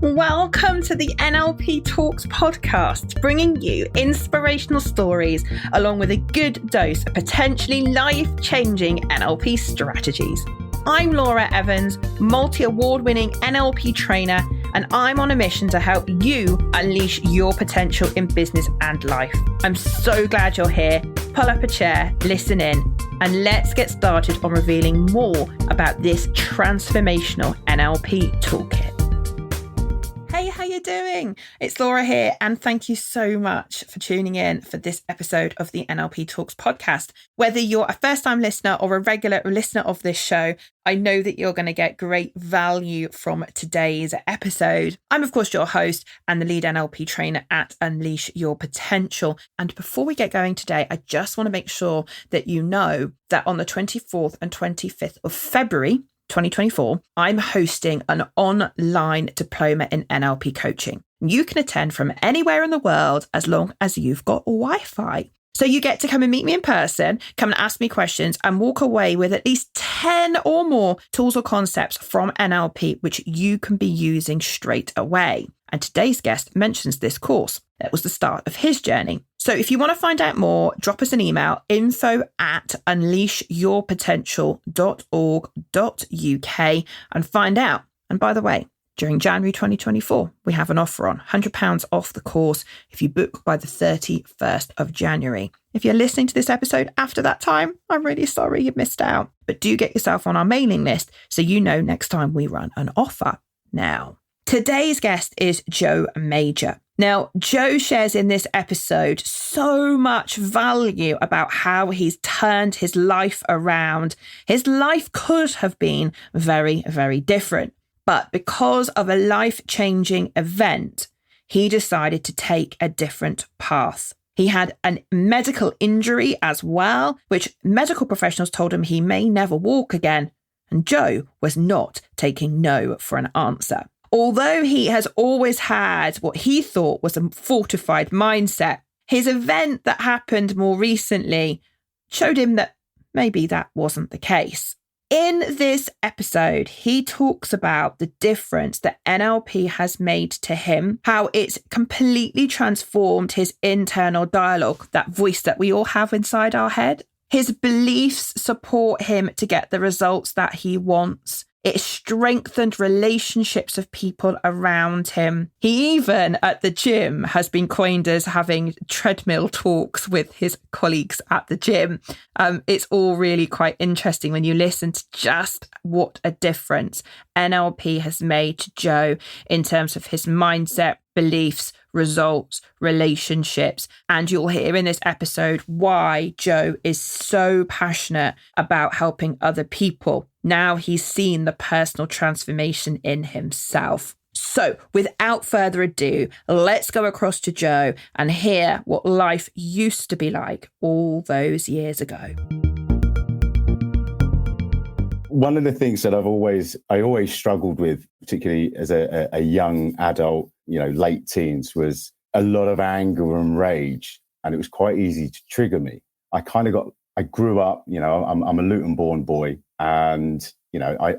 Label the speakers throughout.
Speaker 1: Welcome to the NLP Talks podcast, bringing you inspirational stories along with a good dose of potentially life-changing NLP strategies. I'm Laura Evans, multi-award-winning NLP trainer, and I'm on a mission to help you unleash your potential in business and life. I'm so glad you're here. Pull up a chair, listen in, and let's get started on revealing more about this transformational NLP toolkit. Hey, how you doing? It's Laura here, and thank you so much for tuning in for this episode of the NLP Talks podcast. Whether you're a first-time listener or a regular listener of this show, I know that you're going to get great value from today's episode. I'm, of course, your host and the lead NLP trainer at Unleash Your Potential. And before we get going today, I just want to make sure that you know that on the 24th and 25th of February, 2024, I'm hosting an online diploma in NLP coaching. You can attend from anywhere in the world as long as you've got Wi-Fi. So you get to come and meet me in person, come and ask me questions, and walk away with at least 10 or more tools or concepts from NLP, which you can be using straight away. And today's guest mentions this course. That was the start of his journey. So if you want to find out more, drop us an email, info@unleashyourpotential.org.uk and find out. And by the way, during January 2024, we have an offer on £100 off the course if you book by the 31st of January. If you're listening to this episode after that time, I'm really sorry you missed out. But do get yourself on our mailing list so you know next time we run an offer. Now, today's guest is Joe Major. Now, Joe shares in this episode so much value about how he's turned his life around. His life could have been very, very different. But because of a life-changing event, he decided to take a different path. He had a medical injury as well, which medical professionals told him he may never walk again. And Joe was not taking no for an answer. Although he has always had what he thought was a fortified mindset, his event that happened more recently showed him that maybe that wasn't the case. In this episode, he talks about the difference that NLP has made to him, how it's completely transformed his internal dialogue, that voice that we all have inside our head. His beliefs support him to get the results that he wants. It strengthened relationships of people around him. He even, at the gym, has been coined as having treadmill talks with his colleagues at the gym. It's all really quite interesting when you listen to just what a difference NLP has made to Joe in terms of his mindset, beliefs, results, relationships. And you'll hear in this episode why Joe is so passionate about helping other people. Now he's seen the personal transformation in himself. So without further ado, let's go across to Joe and hear what life used to be like all those years ago.
Speaker 2: One of the things that I always struggled with, particularly as a young adult, late teens, was a lot of anger and rage. And it was quite easy to trigger me. I grew up, I'm a Luton-born boy. And, I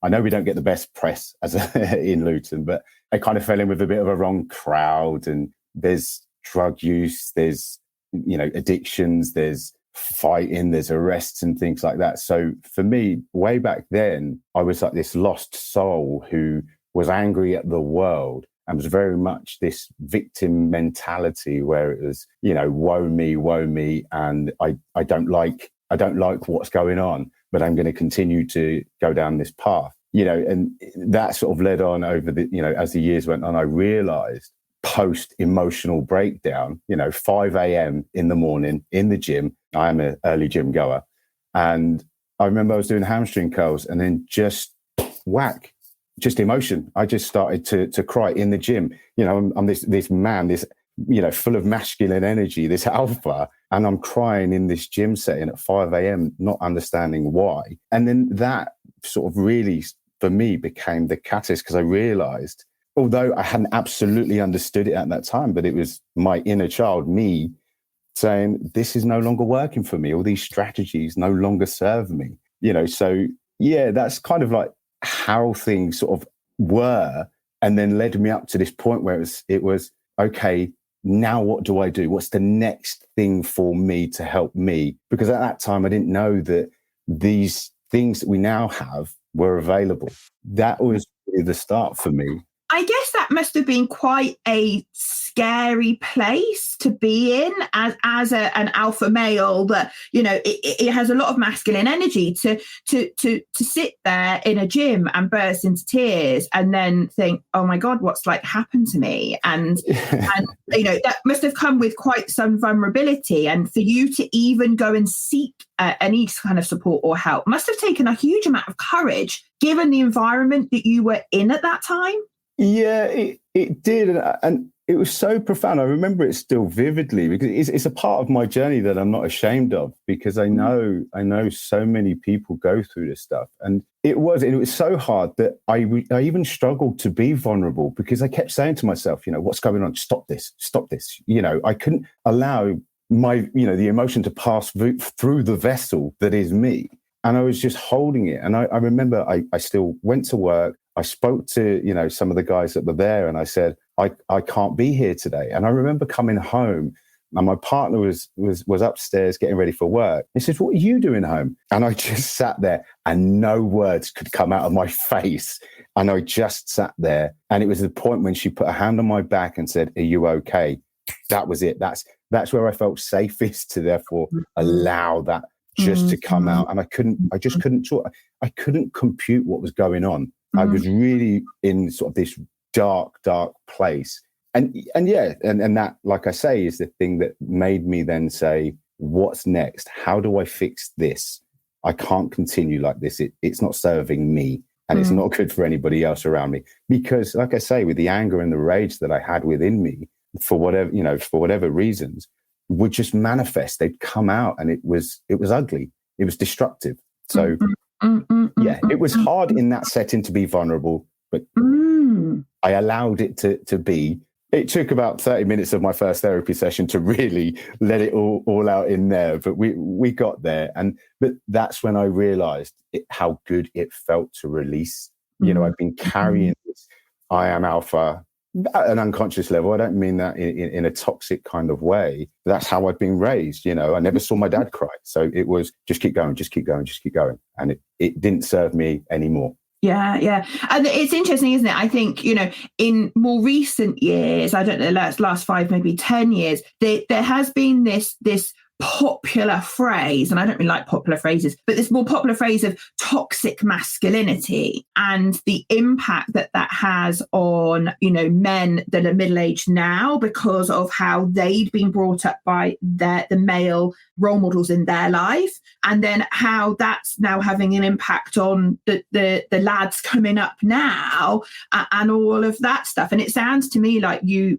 Speaker 2: know we don't get the best press in Luton, but I kind of fell in with a bit of a wrong crowd. And there's drug use, there's, addictions, there's fighting, there's arrests and things like that. So for me, way back then, I was like this lost soul who was angry at the world and was very much this victim mentality where it was, woe me, and I don't like what's going on, but I'm going to continue to go down this path, and that sort of led on over as the years went on. I realized post emotional breakdown, 5 a.m. in the morning in the gym. I am an early gym goer. And I remember I was doing hamstring curls and then just emotion. I just started to cry in the gym. I'm this man, this, full of masculine energy, this alpha, and I'm crying in this gym setting at 5 a.m., not understanding why. And then that sort of really, for me, became the catalyst, because I realized, although I hadn't absolutely understood it at that time, but it was my inner child, me, saying, this is no longer working for me. All these strategies no longer serve me. So yeah, that's kind of like how things sort of were and then led me up to this point where it was okay, now what do I do? What's the next thing for me to help me? Because at that time, I didn't know that these things that we now have were available. That was really the start for me.
Speaker 1: I guess that must have been quite a scary place to be in as an alpha male, that, you know, it has a lot of masculine energy to sit there in a gym and burst into tears and then think, oh my God, what's like happened to me? And you know, that must have come with quite some vulnerability. And for you to even go and seek any kind of support or help must have taken a huge amount of courage, given the environment that you were in at that time.
Speaker 2: Yeah, it did. And it was so profound. I remember it still vividly because it's a part of my journey that I'm not ashamed of, because I know so many people go through this stuff. And it was so hard that I even struggled to be vulnerable, because I kept saying to myself, you know, what's going on? Stop this. You know, I couldn't allow my, you know, the emotion to pass through the vessel that is me. And I was just holding it. And I remember I still went to work. I spoke to, you know, some of the guys that were there, and I said, I can't be here today. And I remember coming home, and my partner was upstairs getting ready for work. He says, what are you doing home? And I just sat there, and no words could come out of my face. And I just sat there. And it was the point when she put a hand on my back and said, are you okay? That was it. That's where I felt safest to therefore allow that just to come out. And I just couldn't talk. I couldn't compute what was going on. I was really in sort of this dark place. And that, like I say, is the thing that made me then say, what's next? How do I fix this? I can't continue like this. It's not serving me, and it's not good for anybody else around me. Because, like I say, with the anger and the rage that I had within me, for whatever reasons, would just manifest. They'd come out, and it was ugly. It was destructive. So it was hard in that setting to be vulnerable, but I allowed it to be. It took about 30 minutes of my first therapy session to really let it all out in there, but we got there. But that's when I realized how good it felt to release. You know, I've been carrying this I am alpha at an unconscious level. I don't mean that in a toxic kind of way. That's how I've been raised. You know, I never saw my dad cry. So it was just keep going. And it didn't serve me anymore.
Speaker 1: Yeah. And it's interesting, isn't it? I think, you know, in more recent years, I don't know, last 5, maybe 10 years, there has been this popular phrase, and I don't really like popular phrases, but this more popular phrase of toxic masculinity and the impact that has on, you know, men that are middle-aged now because of how they'd been brought up by the male role models in their life, and then how that's now having an impact on the lads coming up now, and all of that stuff. And it sounds to me like you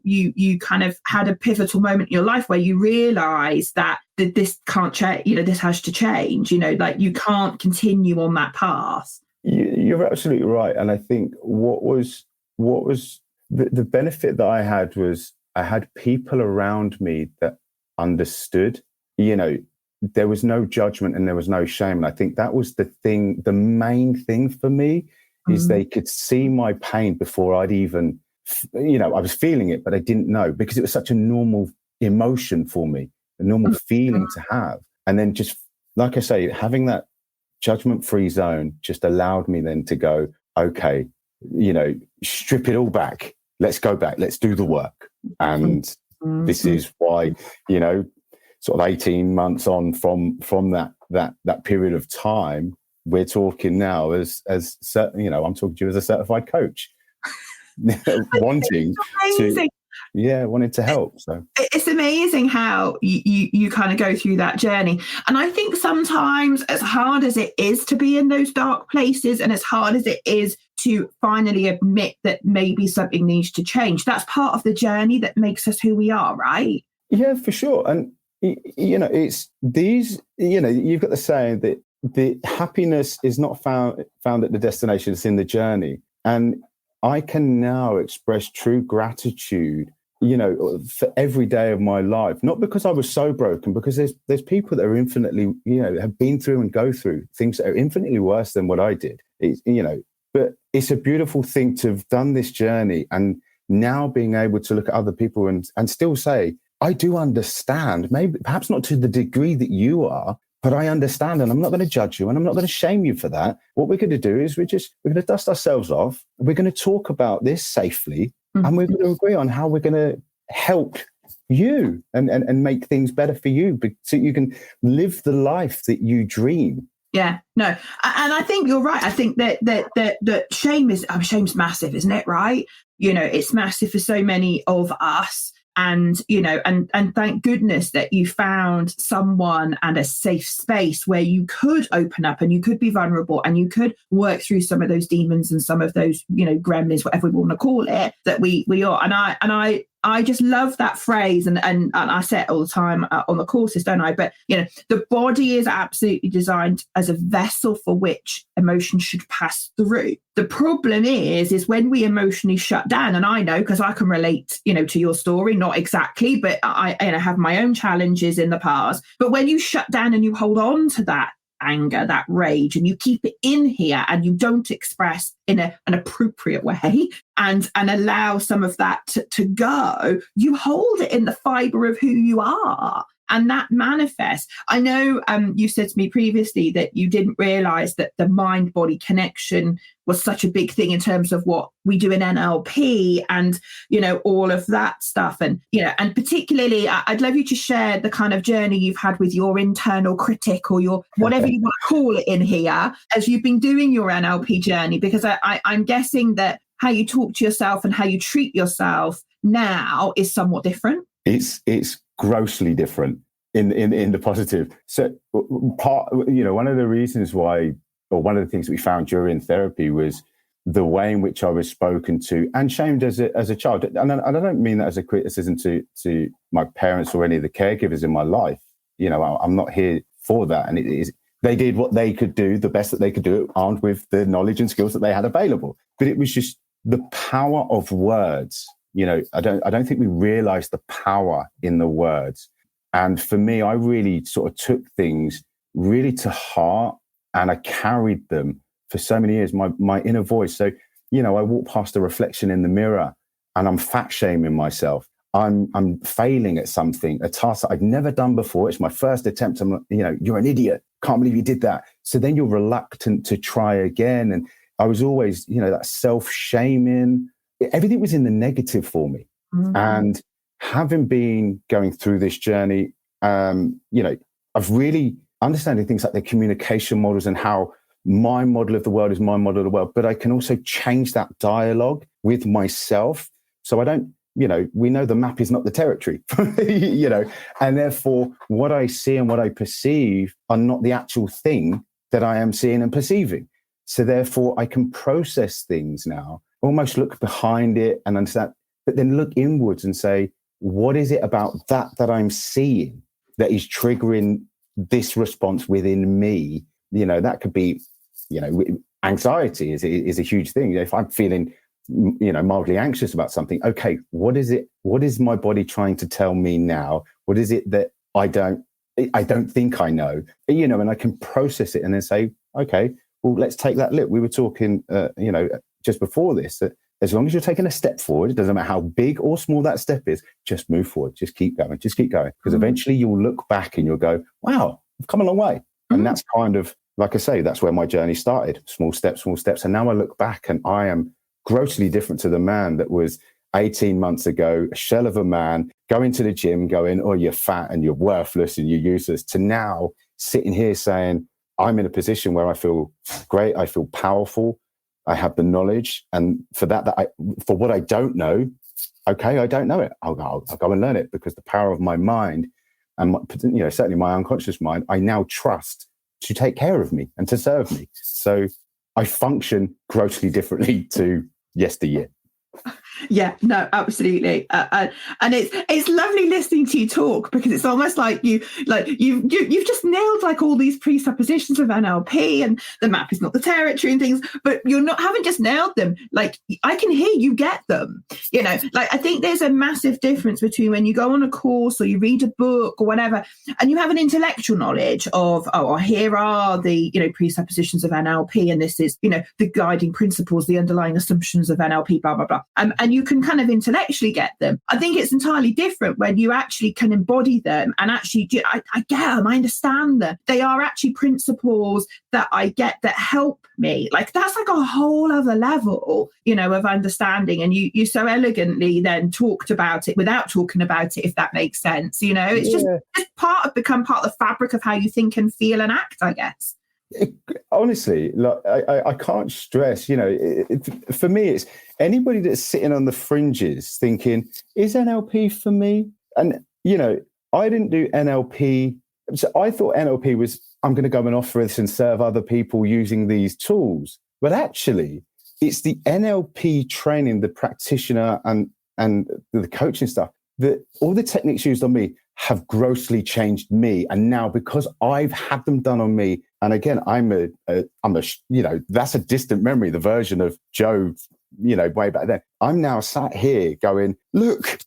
Speaker 1: kind of had a pivotal moment in your life where you realized that this can't change, you know, this has to change, you know, like you can't continue on that path.
Speaker 2: You're absolutely right. And I think what was the benefit that I had was I had people around me that understood. You know, there was no judgment and there was no shame. And I think that was the main thing for me, is they could see my pain before I'd even, you know, I was feeling it, but I didn't know, because it was such a normal emotion for me, a normal feeling to have. And then just, like I say, having that judgment-free zone just allowed me then to go, okay, you know, strip it all back. Let's go back. Let's do the work. And this is why, you know, sort of 18 months on from that period of time, we're talking now as you know, I'm talking to you as a certified coach, wanting to help. So
Speaker 1: it's amazing how you kind of go through that journey. And I think sometimes, as hard as it is to be in those dark places, and as hard as it is to finally admit that maybe something needs to change, that's part of the journey that makes us who we are, right?
Speaker 2: Yeah, for sure. And you know, it's these, you know, you've got the saying that the happiness is not found at the destination, it's in the journey. And I can now express true gratitude, you know, for every day of my life, not because I was so broken, because there's people that are infinitely, you know, have been through and go through things that are infinitely worse than what I did. It's, you know, But it's a beautiful thing to have done this journey and now being able to look at other people and still say, I do understand, maybe perhaps not to the degree that you are, but I understand, and I'm not going to judge you and I'm not going to shame you for that. What we're going to do is we're going to dust ourselves off. We're going to talk about this safely, and we're going to agree on how we're going to help you and make things better for you so you can live the life that you dream.
Speaker 1: Yeah, no. And I think you're right. I think that shame's massive, isn't it? Right. It's massive for so many of us. And, and thank goodness that you found someone and a safe space where you could open up and you could be vulnerable and you could work through some of those demons and some of those, gremlins, whatever we want to call it, that we are. And I just love that phrase. And I say it all the time on the courses, don't I? But, the body is absolutely designed as a vessel for which emotion should pass through. The problem is when we emotionally shut down, and I know because I can relate, to your story, not exactly, but I have my own challenges in the past. But when you shut down and you hold on to that anger, that rage, and you keep it in here and you don't express in an appropriate way and allow some of that to go, you hold it in the fiber of who you are. And that manifests. I know you said to me previously that you didn't realize that the mind-body connection was such a big thing in terms of what we do in NLP and, all of that stuff. And, and particularly, I'd love you to share the kind of journey you've had with your internal critic or your whatever you want to call it in here as you've been doing your NLP journey, because I'm guessing that how you talk to yourself and how you treat yourself now is somewhat different.
Speaker 2: It's grossly different in the positive. So one of the reasons why, or one of the things that we found during therapy was the way in which I was spoken to and shamed as a child. And I don't mean that as a criticism to my parents or any of the caregivers in my life. I'm not here for that. And it is, they did what they could do, the best that they could do, armed with the knowledge and skills that they had available. But it was just the power of words. I don't think we realize the power in the words. And for me, I really sort of took things really to heart and I carried them for so many years, my inner voice. So, I walk past a reflection in the mirror and I'm fat shaming myself. I'm failing at something, a task that I'd never done before. It's my first attempt. You're an idiot. Can't believe you did that. So then you're reluctant to try again. And I was always, that self-shaming. Everything was in the negative for me. Mm-hmm. And having been going through this journey, I've really understanding things like the communication models and how my model of the world is my model of the world, but I can also change that dialogue with myself. So I don't, we know the map is not the territory, and therefore what I see and what I perceive are not the actual thing that I am seeing and perceiving. So therefore I can process things now, almost look behind it and understand, but then look inwards and say, what is it about that I'm seeing that is triggering this response within me? That could be, anxiety is a huge thing. If I'm feeling, mildly anxious about something, okay, what is my body trying to tell me now? What is it that I don't think I know, and I can process it and then say, okay, well, let's take that leap. We were talking, just before this, that as long as you're taking a step forward, it doesn't matter how big or small that step is, just move forward, just keep going. Because eventually you'll look back and you'll go, wow, I've come a long way. And that's kind of, like I say, that's where my journey started. Small steps. And now I look back and I am grossly different to the man that was 18 months ago, a shell of a man, going to the gym, going, oh, you're fat and you're worthless and you're useless, to now sitting here saying, I'm in a position where I feel great, I feel powerful, I have the knowledge, and for what I don't know, okay, I don't know it. I'll go and learn it, because the power of my mind and certainly my unconscious mind, I now trust to take care of me and to serve me. So I function grossly differently to yesteryear.
Speaker 1: Yeah, no, absolutely, and it's lovely listening to you talk, because it's almost like you've just nailed like all these presuppositions of NLP, and the map is not the territory and things, but haven't just nailed them. Like, I can hear you get them. Like, I think there's a massive difference between when you go on a course or you read a book or whatever, and you have an intellectual knowledge of, here are the presuppositions of NLP, and this is the guiding principles, the underlying assumptions of NLP, blah blah blah. And you can kind of intellectually get them. I think it's entirely different when you actually can embody them and actually, I get them, I understand them. They are actually principles that I get that help me. Like, that's like a whole other level, of understanding. And you so elegantly then talked about it without talking about it, if that makes sense. It's just become part of the fabric of how you think and feel and act, I guess.
Speaker 2: Honestly, like, I can't stress, for me, it's anybody that's sitting on the fringes thinking, is NLP for me? And, I didn't do NLP. So I thought NLP was, I'm going to go and offer this and serve other people using these tools. But actually, it's the NLP training, the practitioner and the coaching stuff, that all the techniques used on me have grossly changed me. And now, because I've had them done on me, and again, I'm a that's a distant memory, the version of Joe, way back then. I'm now sat here going, look,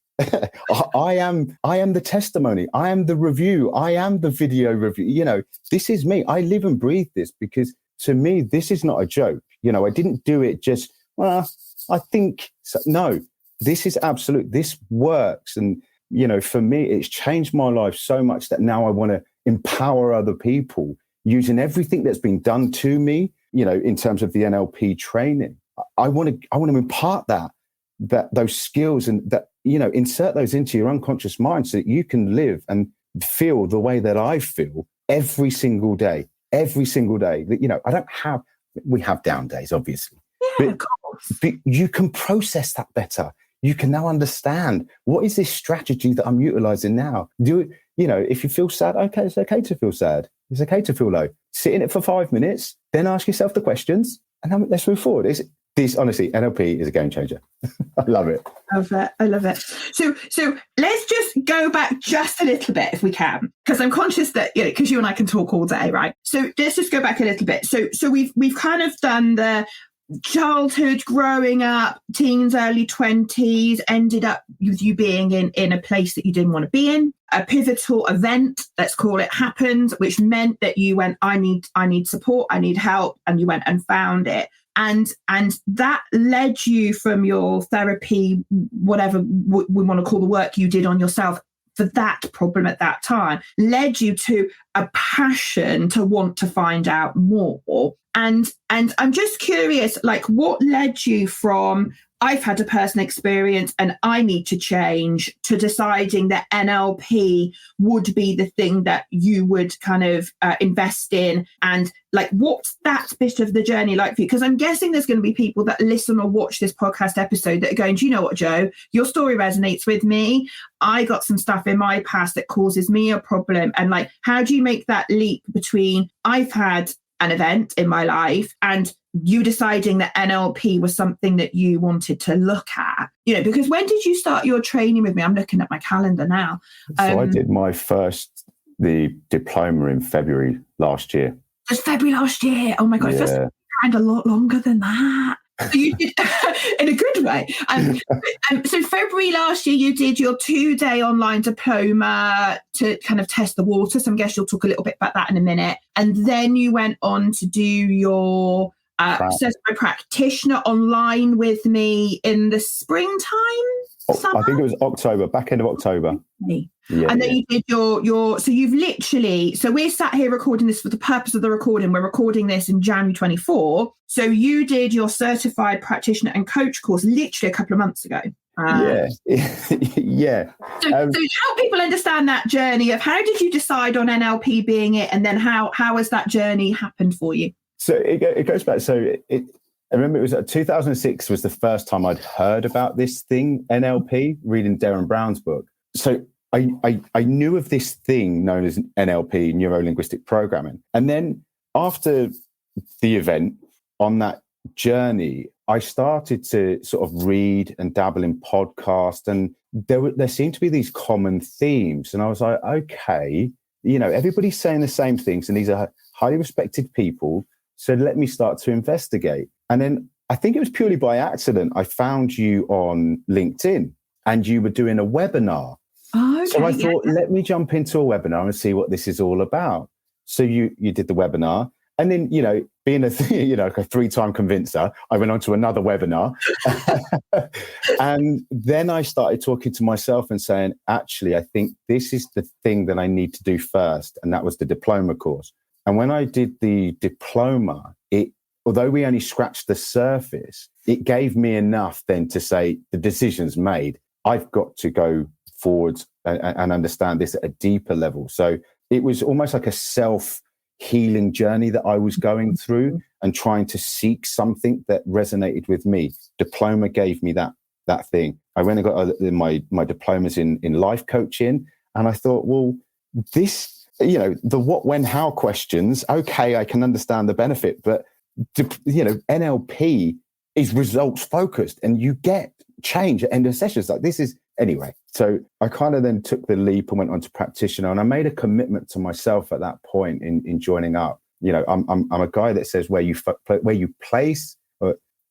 Speaker 2: I am the testimony. I am the review. I am the video review. This is me. I live and breathe this, because to me, this is not a joke. I didn't do it just, well, I think so. No, this is absolute. This works. And, for me, it's changed my life so much that now I want to empower other people using everything that's been done to me, in terms of the NLP training. I want to impart that those skills, and that, insert those into your unconscious mind so that you can live and feel the way that I feel every single day. That, we have down days, obviously.
Speaker 1: Yeah, of course.
Speaker 2: But you can process that better. You can now understand, what is this strategy that I'm utilizing now? If you feel sad, okay, it's okay to feel sad. It's okay to feel low. Sit in it for 5 minutes, then ask yourself the questions, and then let's move forward. Honestly, NLP is a game changer. I love it.
Speaker 1: I love it. So let's just go back just a little bit, if we can, because I'm conscious that, because you and I can talk all day, right? So let's just go back a little bit. So we've kind of done the childhood, growing up, teens, early 20s, ended up with you being in a place that you didn't want to be in. A pivotal event, let's call it, happened, which meant that you went, I need support, I need help, and you went and found it. And that led you from your therapy, whatever we want to call the work you did on yourself for that problem at that time, led you to a passion to want to find out more. And I'm just curious, like, what led you from, I've had a personal experience and I need to change, to deciding that NLP would be the thing that you would kind of invest in? And like, what's that bit of the journey like for you? Because I'm guessing there's going to be people that listen or watch this podcast episode that are going, do you know what, Joe? Your story resonates with me. I got some stuff in my past that causes me a problem. And like, how do you make that leap between, I've had an event in my life and you deciding that NLP was something that you wanted to look at? Because when did you start your training with me? I'm looking at my calendar now.
Speaker 2: So I did my the diploma in February last year.
Speaker 1: Just February last year. Oh my God,
Speaker 2: yeah.
Speaker 1: It was a lot longer than that. So you did, in a good way. So February last year, you did your 2-day online diploma to kind of test the water. So I guess you'll talk a little bit about that in a minute. And then you went on to do your certified practitioner online with me in the springtime. Summer?
Speaker 2: I think it was October, back end of October.
Speaker 1: Yeah, and then you did your so you've literally, so we're sat here recording this for the purpose of the recording. We're recording this in January 24. So you did your certified practitioner and coach course literally a couple of months ago.
Speaker 2: Yeah.
Speaker 1: So help people understand that journey of, how did you decide on NLP being it, and then how has that journey happened for you?
Speaker 2: So it goes back. So I remember it was 2006 was the first time I'd heard about this thing, NLP, reading Darren Brown's book. So I knew of this thing known as NLP, Neuro-Linguistic Programming. And then after the event on that journey, I started to sort of read and dabble in podcasts, and there seemed to be these common themes. And I was like, okay, everybody's saying the same things, and these are highly respected people. So let me start to investigate. And then I think it was purely by accident, I found you on LinkedIn, and you were doing a webinar.
Speaker 1: Oh, okay,
Speaker 2: so I thought, let me jump into a webinar and see what this is all about. So you did the webinar. And then, being a 3-time convincer, I went on to another webinar. And then I started talking to myself and saying, actually, I think this is the thing that I need to do first. And that was the diploma course. And when I did the diploma, although we only scratched the surface, it gave me enough then to say the decision's made. I've got to go forwards and understand this at a deeper level. So it was almost like a self-healing journey that I was going through and trying to seek something that resonated with me. Diploma gave me that thing. I went and got my diplomas in life coaching, and I thought, well, this, the what, when, how questions, okay, I can understand the benefit, but NLP is results focused, and you get change at end of sessions. Like this is anyway. So I kind of then took the leap and went on to practitioner, and I made a commitment to myself at that point in joining up. I'm a guy that says where you place,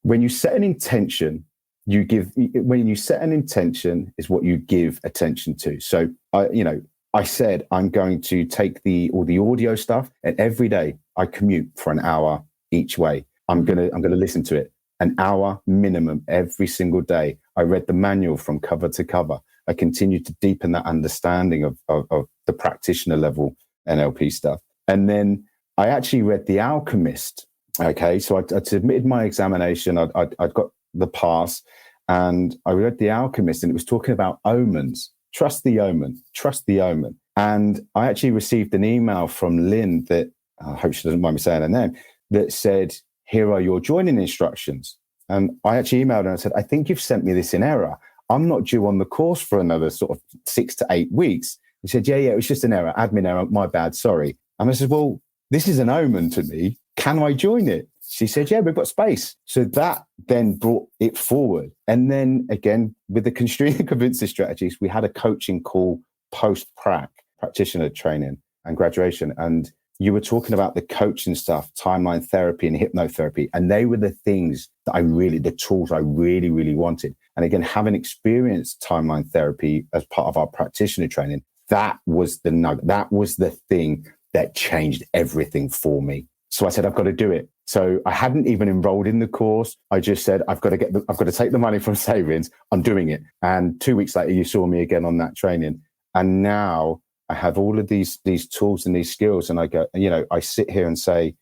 Speaker 2: when you set an intention, you give. When you set an intention is what you give attention to. So I said I'm going to take all the audio stuff, and every day I commute for an hour each way. I'm gonna listen to it. An hour minimum every single day. I read the manual from cover to cover. I continued to deepen that understanding of the practitioner level NLP stuff. And then I actually read The Alchemist. Okay, so I submitted my examination. I'd got the pass, and I read The Alchemist, and it was talking about omens. Trust the omen. Trust the omen. And I actually received an email from Lynn that, I hope she doesn't mind me saying her name, that said, here are your joining instructions. And I actually emailed her and said, I think you've sent me this in error. I'm not due on the course for another sort of 6 to 8 weeks. He said, yeah, it was just an error, admin error, my bad, sorry. And I said, well, this is an omen to me. Can I join it? She said, yeah, we've got space. So that then brought it forward. And then again, with the constraint and convincing strategies, we had a coaching call post-prac, practitioner training and graduation. And you were talking about the coaching stuff, timeline therapy and hypnotherapy. And they were the things that the tools I really, really wanted. And again, having experienced timeline therapy as part of our practitioner training, that was the nugget. That was the thing that changed everything for me. So I said, I've got to do it. So I hadn't even enrolled in the course. I just said, I've got to take the money from savings. I'm doing it. And 2 weeks later, you saw me again on that training. And now I have all of these tools and these skills, and I go, I sit here and say,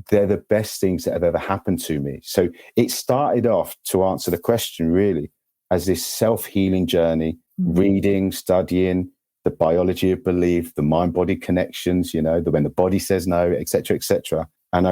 Speaker 2: they're the best things that have ever happened to me. So it started off, to answer the question really, as this self-healing journey, reading, studying, the biology of belief, the mind-body connections, when the body says no, et cetera, et cetera. And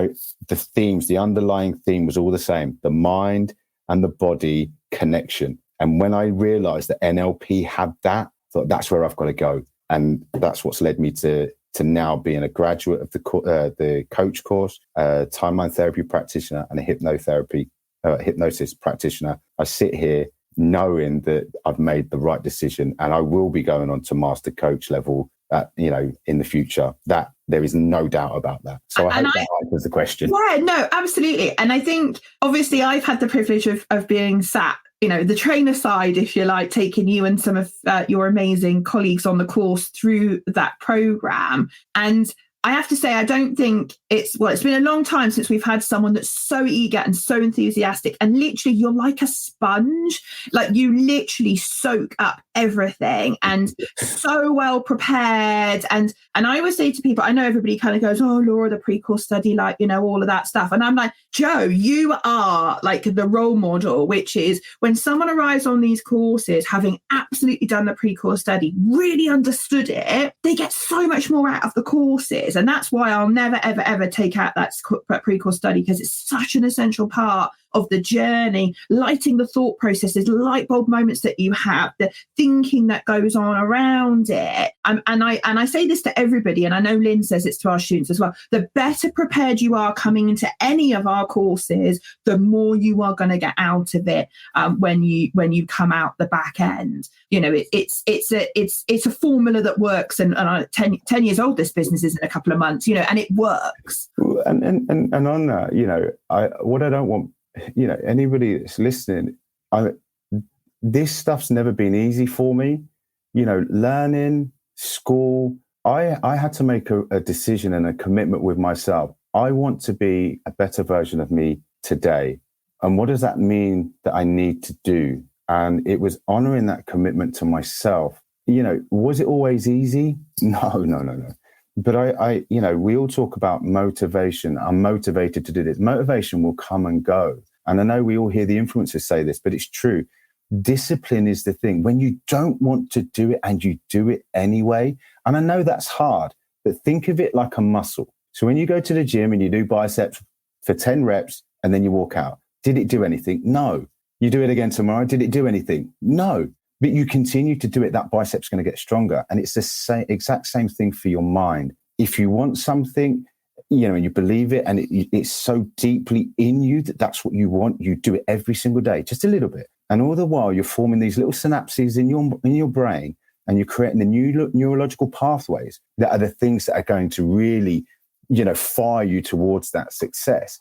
Speaker 2: the underlying theme was all the same, the mind and the body connection. And when I realized that NLP had that, I thought that's where I've got to go. And that's what's led me to now being a graduate of the coach course, timeline therapy practitioner, and a hypnosis practitioner. I sit here knowing that I've made the right decision, and I will be going on to master coach level, in the future. That there is no doubt about that. So I hope that answers the question.
Speaker 1: Yeah, no, absolutely. And I think obviously I've had the privilege of being sat, the trainer side, if you like, taking you and some of your amazing colleagues on the course through that program. And I have to say, I don't think it's been a long time since we've had someone that's so eager and so enthusiastic, and literally you're like a sponge, like you literally soak up everything and so well prepared. And I always say to people, I know everybody kind of goes, oh, Laura, the pre-course study, all of that stuff. And I'm like, Joe, you are like the role model, which is when someone arrives on these courses, having absolutely done the pre-course study, really understood it, they get so much more out of the courses. And that's why I'll never, ever, ever take out that pre-course study, because it's such an essential part of the journey, lighting the thought processes, light bulb moments that you have, the thinking that goes on around it. And I say this to everybody, and I know Lynn says it's to our students as well. The better prepared you are coming into any of our courses, the more you are going to get out of it when you come out the back end. You know, it's a formula that works, and I'm 10 years old. This business is in a couple of months, you know, and it works.
Speaker 2: And on that, you know, what I don't want, you know, anybody that's listening, this stuff's never been easy for me. You know, learning, school, I had to make a decision and a commitment with myself. I want to be a better version of me today. And what does that mean that I need to do? And it was honoring that commitment to myself. You know, was it always easy? No. But I, you know, we all talk about motivation. I'm motivated to do this. Motivation will come and go. And I know we all hear the influencers say this, but it's true. Discipline is the thing. When you don't want to do it and you do it anyway, and I know that's hard, but think of it like a muscle. So when you go to the gym and you do biceps for 10 reps and then you walk out, did it do anything? No. You do it again tomorrow. Did it do anything? No. But you continue to do it, that bicep's going to get stronger. And it's the exact same thing for your mind. If you want something, you know, and you believe it, and it's so deeply in you that that's what you want, you do it every single day, just a little bit. And all the while you're forming these little synapses in your brain, and you're creating the new neurological pathways that are the things that are going to really, you know, fire you towards that success.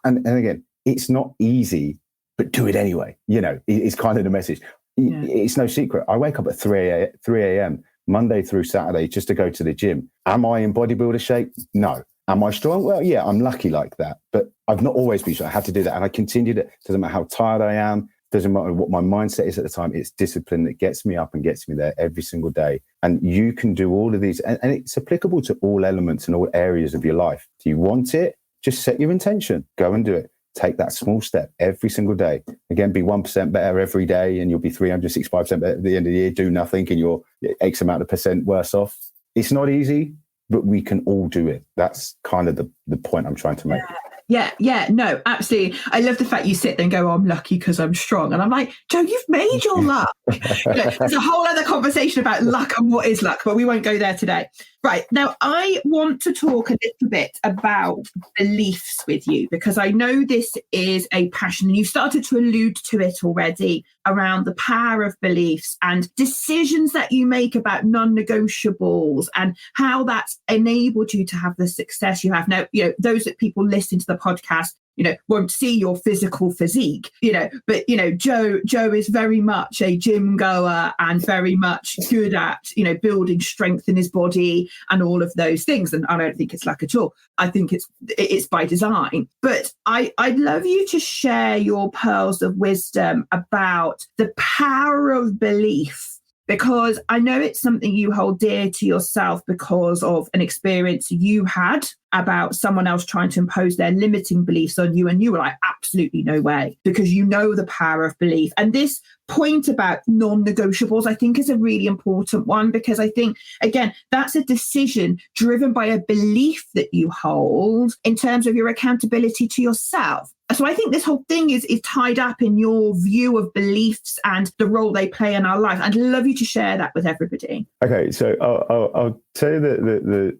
Speaker 2: And again, it's not easy, but do it anyway. You know, it's kind of the message. Yeah. It's no secret. I wake up at 3 a.m. Monday through Saturday just to go to the gym. Am I in bodybuilder shape? No. Am I strong? Well, yeah, I'm lucky like that. But I've not always been strong. I had to do that. And I continued it. Doesn't matter how tired I am. Doesn't matter what my mindset is at the time. It's discipline that gets me up and gets me there every single day. And you can do all of these. And it's applicable to all elements and all areas of your life. Do you want it? Just set your intention. Go and do it. Take that small step every single day. Again, be 1% better every day, and you'll be 365% better at the end of the year. Do nothing, and you're X amount of percent worse off. It's not easy, but we can all do it. That's kind of the point I'm trying to make.
Speaker 1: Yeah, no, absolutely. I love the fact you sit there and go, oh, I'm lucky because I'm strong. And I'm like, Joe, you've made your luck. You know, there's a whole other conversation about luck and what is luck, but we won't go there today. Right. Now, I want to talk a little bit about beliefs with you, because I know this is a passion. And you started to allude to it already around the power of beliefs and decisions that you make about non-negotiables and how that's enabled you to have the success you have. Now, you know, those that people listen to the podcast, you know, won't see your physical physique, you know, but, you know, Joe is very much a gym goer and very much good at, you know, building strength in his body and all of those things. And I don't think it's luck at all. I think it's by design. But I'd love you to share your pearls of wisdom about the power of belief, because I know it's something you hold dear to yourself because of an experience you had about someone else trying to impose their limiting beliefs on you. And you were like, absolutely no way, because you know the power of belief. And this point about non-negotiables, I think, is a really important one, because I think, again, that's a decision driven by a belief that you hold in terms of your accountability to yourself. So I think this whole thing is tied up in your view of beliefs and the role they play in our life. I'd love you to share that with everybody.
Speaker 2: Okay, so I'll tell you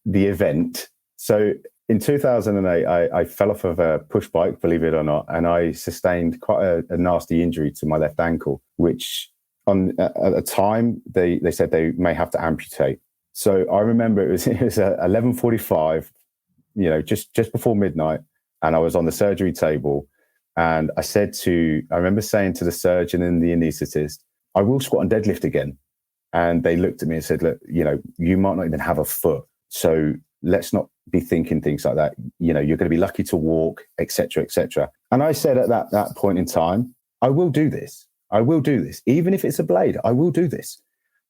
Speaker 2: the event. So in 2008, I fell off of a push bike, believe it or not, and I sustained quite a nasty injury to my left ankle, which at the time they said they may have to amputate. So I remember it was 11:45, you know, just before midnight. And I was on the surgery table, and I remember saying to the surgeon and the anaesthetist, I will squat and deadlift again. And they looked at me and said, look, you know, you might not even have a foot. So let's not be thinking things like that. You know, you're going to be lucky to walk, et cetera, et cetera. And I said at that point in time, I will do this. I will do this. Even if it's a blade, I will do this.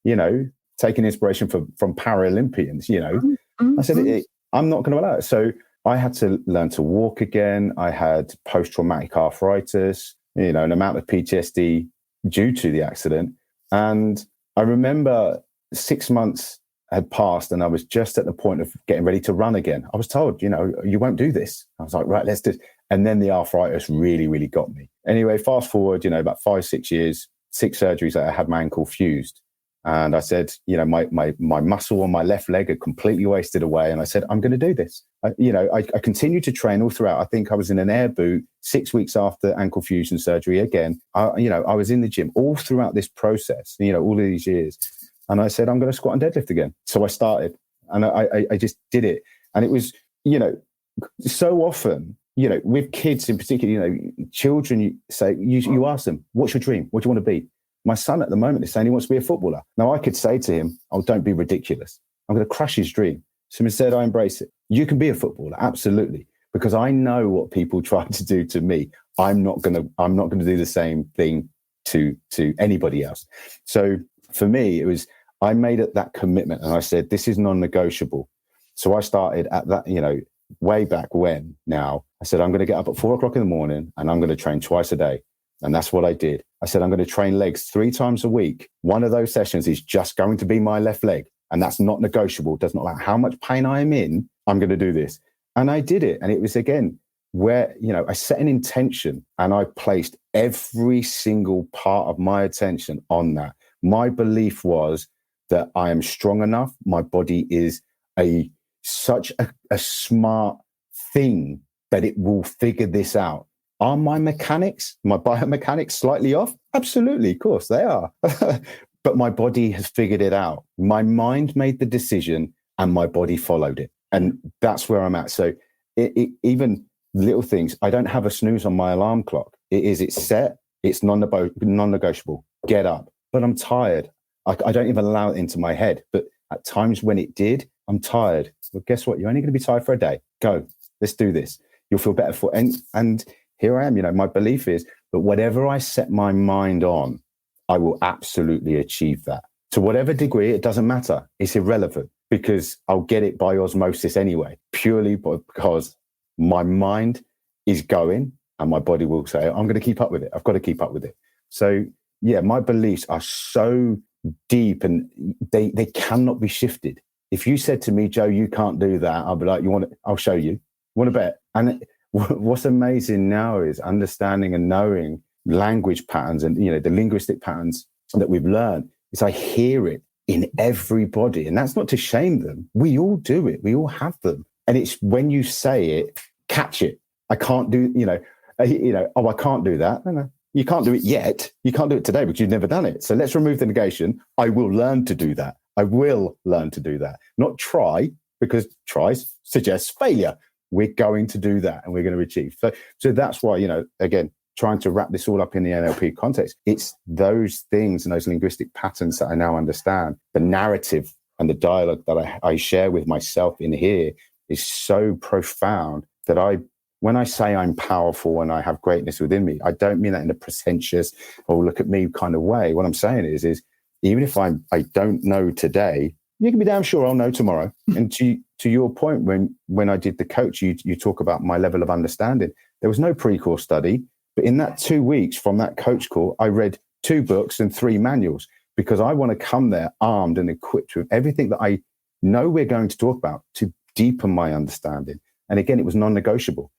Speaker 2: You know, taking inspiration from Paralympians, you know, I said, I'm not going to allow it. So I had to learn to walk again. I had post-traumatic arthritis, you know, an amount of PTSD due to the accident. And I remember 6 months had passed and I was just at the point of getting ready to run again. I was told, you know, you won't do this. I was like, right, let's do it. And then the arthritis really, really got me. Anyway, fast forward, about 5-6 years, 6 surgeries, I had my ankle fused. And I said, my muscle on my left leg had completely wasted away. And I said, I'm going to do this. I continued to train all throughout. I think I was in an air boot 6 weeks after ankle fusion surgery. Again, I was in the gym all throughout this process, all of these years. And I said, I'm going to squat and deadlift again. So I started and I just did it. And it was, so often, with kids in particular, children, you say, you ask them, what's your dream? What do you want to be? My son at the moment is saying he wants to be a footballer. Now I could say to him, oh, don't be ridiculous. I'm going to crush his dream. So instead I embrace it. You can be a footballer. Absolutely. Because I know what people try to do to me. I'm not going to do the same thing to anybody else. So for me, it was, I made it that commitment and I said, this is non-negotiable. So I started at that, way back when now, I said, I'm going to get up at 4 o'clock in the morning and I'm going to train twice a day. And that's what I did. I said, I'm going to train legs 3 times a week. One of those sessions is just going to be my left leg. And that's not negotiable. It does not matter how much pain I am in, I'm going to do this. And I did it. And it was, again, where, I set an intention and I placed every single part of my attention on that. My belief was that I am strong enough. My body is such a smart thing that it will figure this out. Are my mechanics, my biomechanics slightly off? Absolutely, of course they are. But my body has figured it out. My mind made the decision and my body followed it. And that's where I'm at. So even little things, I don't have a snooze on my alarm clock. It's set, it's non-negotiable. Get up. But I'm tired. I don't even allow it into my head. But at times when it did, I'm tired. Well, guess what? You're only going to be tired for a day. Go. Let's do this. You'll feel better for it. And here I am. My belief is that whatever I set my mind on, I will absolutely achieve that. To whatever degree, it doesn't matter. It's irrelevant because I'll get it by osmosis anyway, purely because my mind is going and my body will say, I'm going to keep up with it. I've got to keep up with it. So yeah, my beliefs are so deep and they cannot be shifted. If you said to me, Joe, you can't do that, I'll be like, I'll show you. Want to bet? And what's amazing now is understanding and knowing language patterns and, the linguistic patterns that we've learned is I hear it in everybody. And that's not to shame them. We all do it. We all have them. And it's when you say it, catch it. I can't do, I can't do that. No. You can't do it yet. You can't do it today because you've never done it. So let's remove the negation. I will learn to do that. I will learn to do that. Not try, because tries suggests failure. We're going to do that and we're going to achieve. So that's why, again, trying to wrap this all up in the NLP context, it's those things and those linguistic patterns that I now understand. The narrative and the dialogue that I share with myself in here is so profound that when I say I'm powerful and I have greatness within me, I don't mean that in a pretentious or look at me kind of way. What I'm saying is even if I don't know today, you can be damn sure I'll know tomorrow. And to your point, when I did the coach, you talk about my level of understanding. There was no pre-course study, but in that 2 weeks from that coach call, I read 2 books and 3 manuals because I want to come there armed and equipped with everything that I know we're going to talk about to deepen my understanding. And again, it was non-negotiable.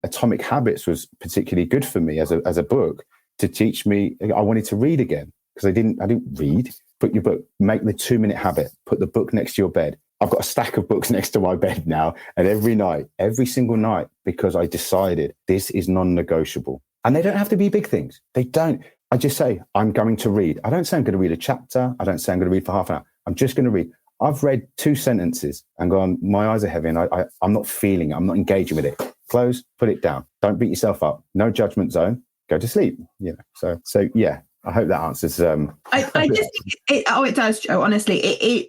Speaker 2: Atomic Habits was particularly good for me as a book to teach me. I wanted to read again because I didn't read. Put your book, make the 2-minute habit, put the book next to your bed. I've got a stack of books next to my bed now. And every single night, because I decided this is non-negotiable. And they don't have to be big things. They don't. I just say, I'm going to read. I don't say I'm going to read a chapter. I don't say I'm going to read for half an hour. I'm just going to read. I've read 2 sentences and gone, my eyes are heavy and I'm not feeling it. I'm not engaging with it. Close, put it down. Don't beat yourself up. No judgment zone. Go to sleep. So yeah. I hope that answers.
Speaker 1: I just think it does, Joe. Honestly,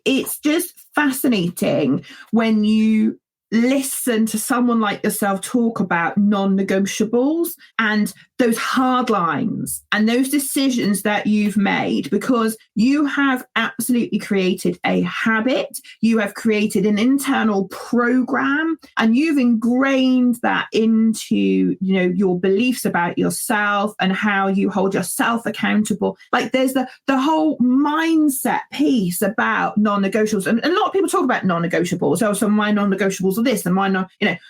Speaker 1: it's just fascinating when you listen to someone like yourself talk about non-negotiables and those hard lines and those decisions that you've made, because you have absolutely created a habit, you have created an internal program, and you've ingrained that into, you know, your beliefs about yourself and how you hold yourself accountable. Like there's the whole mindset piece about non-negotiables. And a lot of people talk about non-negotiables. Oh, so my non-negotiables are this and my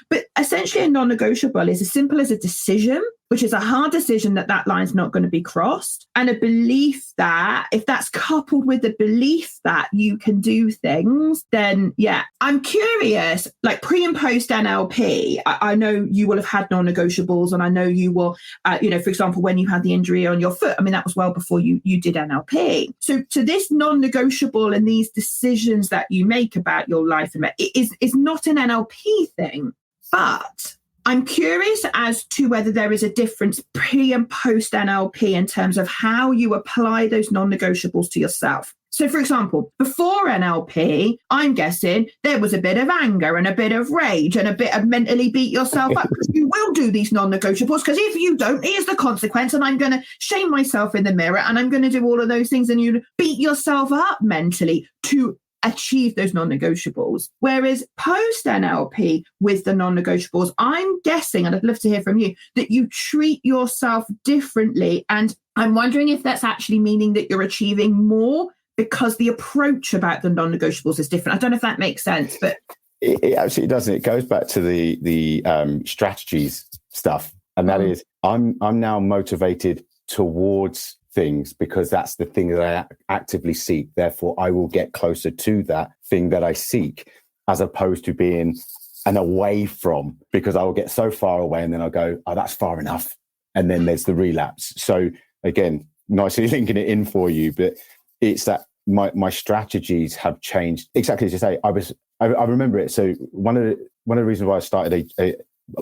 Speaker 1: but essentially a non-negotiable is as simple as a decision, which is a hard decision that line's not going to be crossed, and a belief that if that's coupled with the belief that you can do things, then yeah. I'm curious, like pre and post NLP, I know you will have had non-negotiables, and I know you will, for example, when you had the injury on your foot, I mean, that was well before you did NLP. So this non-negotiable and these decisions that you make about your life is not an NLP thing, but I'm curious as to whether there is a difference pre and post NLP in terms of how you apply those non-negotiables to yourself. So, for example, before NLP, I'm guessing there was a bit of anger and a bit of rage and a bit of mentally beat yourself up. You will do these non-negotiables because if you don't, here's the consequence, and I'm going to shame myself in the mirror and I'm going to do all of those things, and you beat yourself up mentally to achieve those non-negotiables. Whereas post NLP with the non-negotiables, I'm guessing, and I'd love to hear from you, that you treat yourself differently. And I'm wondering if that's actually meaning that you're achieving more because the approach about the non-negotiables is different. I don't know if that makes sense, but
Speaker 2: it absolutely doesn't. It goes back to the strategies stuff, and that is I'm now motivated towards things because that's the thing that I actively seek. Therefore, I will get closer to that thing that I seek, as opposed to being an away from, because I will get so far away and then I'll go, oh, that's far enough. And then there's the relapse. So again, nicely linking it in for you, but it's that my strategies have changed. Exactly as you say, I remember it. So one of the reasons why I started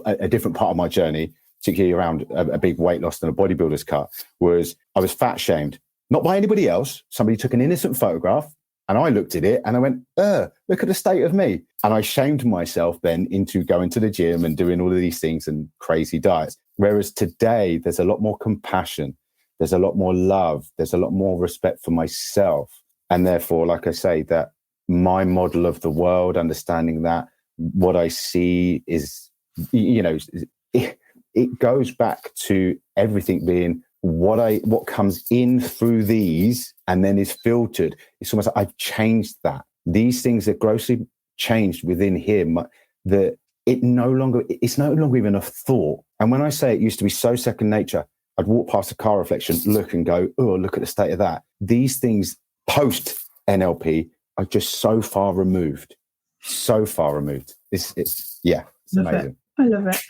Speaker 2: a different part of my journey, particularly around a big weight loss and a bodybuilder's cut, was I was fat shamed, not by anybody else. Somebody took an innocent photograph and I looked at it and I went, look at the state of me. And I shamed myself then into going to the gym and doing all of these things and crazy diets. Whereas today, there's a lot more compassion. There's a lot more love. There's a lot more respect for myself. And therefore, like I say, that my model of the world, understanding that what I see is, it goes back to everything being what comes in through these and then is filtered. It's almost like I've changed that. These things are grossly changed within him, that it's no longer even a thought. And when I say it used to be so second nature, I'd walk past a car reflection, look and go, oh, look at the state of that. These things post NLP are just so far removed. It's amazing.
Speaker 1: I love it.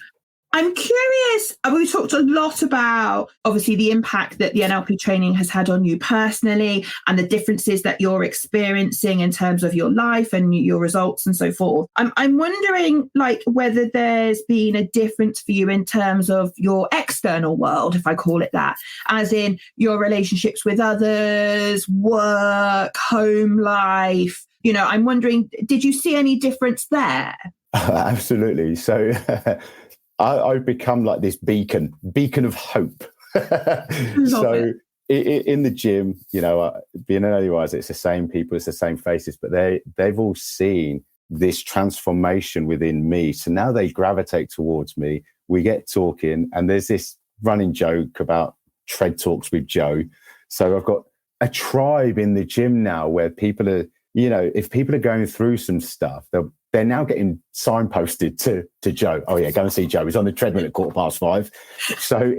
Speaker 1: I'm curious, we talked a lot about, obviously, the impact that the NLP training has had on you personally and the differences that you're experiencing in terms of your life and your results and so forth. I'm wondering, like, whether there's been a difference for you in terms of your external world, if I call it that, as in your relationships with others, work, home life. I'm wondering, did you see any difference there?
Speaker 2: Absolutely. So I've become like this beacon of hope. So in the gym, being an otherwise, it's the same people, it's the same faces, but they've all seen this transformation within me. So now they gravitate towards me. We get talking, and there's this running joke about tread talks with Joe. So I've got a tribe in the gym now where people are, if people are going through some stuff, they're now getting signposted to Joe. Oh yeah, go and see Joe. He's on the treadmill at 5:15. So